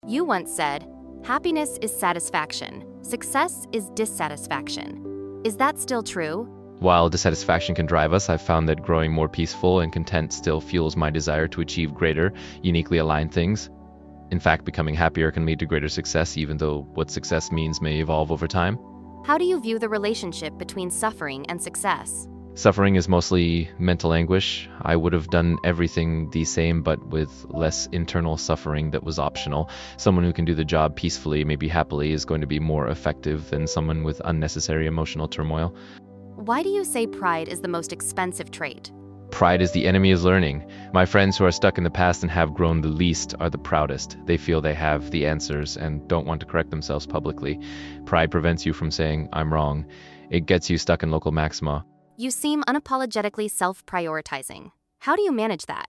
You once said, happiness is satisfaction, success is dissatisfaction. Is that still true? While dissatisfaction can drive us, I've found that growing more peaceful and content still fuels my desire to achieve greater, uniquely aligned things. In fact, becoming happier can lead to greater success, even though what success means may evolve over time. How do you view the relationship between suffering and success? Suffering is mostly mental anguish. I would have done everything the same, but with less internal suffering that was optional. Someone who can do the job peacefully, maybe happily, is going to be more effective than someone with unnecessary emotional turmoil. Why do you say pride is the most expensive trait? Pride is the enemy of learning. My friends who are stuck in the past and have grown the least are the proudest. They feel they have the answers and don't want to correct themselves publicly. Pride prevents you from saying, I'm wrong. It gets you stuck in local maxima. You seem unapologetically self-prioritizing. How do you manage that?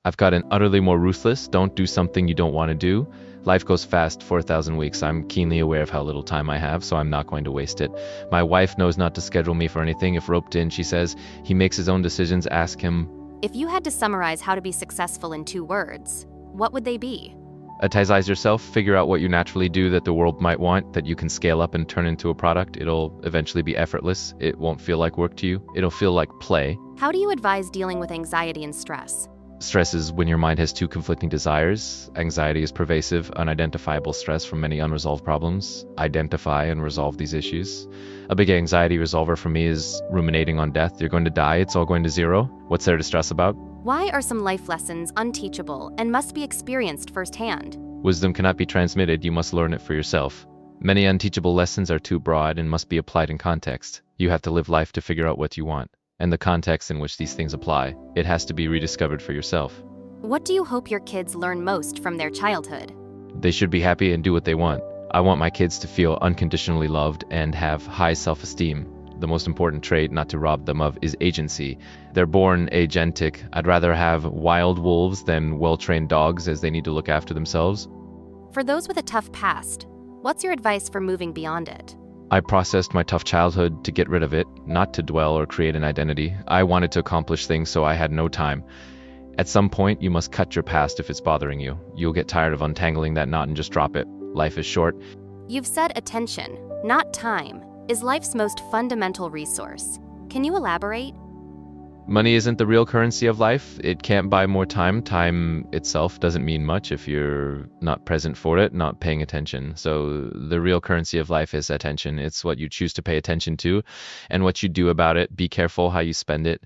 I've gotten utterly more ruthless. Don't do something you don't want to do. Life goes fast for 1,000 weeks. I'm keenly aware of how little time I have, so I'm not going to waste it. My wife knows not to schedule me for anything. If roped in, she says, he makes his own decisions, ask him. If you had to summarize how to be successful in 2 words, what would they be? Productize yourself, figure out what you naturally do that the world might want, that you can scale up and turn into a product. It'll eventually be effortless. It won't feel like work to you. It'll feel like play. How do you advise dealing with anxiety and stress? Stress is when your mind has 2 conflicting desires. Anxiety is pervasive, unidentifiable stress from many unresolved problems. Identify and resolve these issues. A big anxiety resolver for me is ruminating on death. You're going to die, it's all going to zero. What's there to stress about? Why are some life lessons unteachable and must be experienced firsthand? Wisdom cannot be transmitted, you must learn it for yourself. Many unteachable lessons are too broad and must be applied in context. You have to live life to figure out what you want, and the context in which these things apply. It has to be rediscovered for yourself. What do you hope your kids learn most from their childhood? They should be happy and do what they want. I want my kids to feel unconditionally loved and have high self-esteem. The most important trait not to rob them of is agency. They're born agentic. I'd rather have wild wolves than well-trained dogs, as they need to look after themselves. For those with a tough past, what's your advice for moving beyond it? I processed my tough childhood to get rid of it, not to dwell or create an identity. I wanted to accomplish things, so I had no time. At some point, you must cut your past if it's bothering you. You'll get tired of untangling that knot and just drop it. Life is short. You've said attention, not time, is life's most fundamental resource. Can you elaborate? Money isn't the real currency of life. It can't buy more time. Time itself doesn't mean much if you're not present for it, not paying attention. So the real currency of life is attention. It's what you choose to pay attention to and what you do about it. Be careful how you spend it.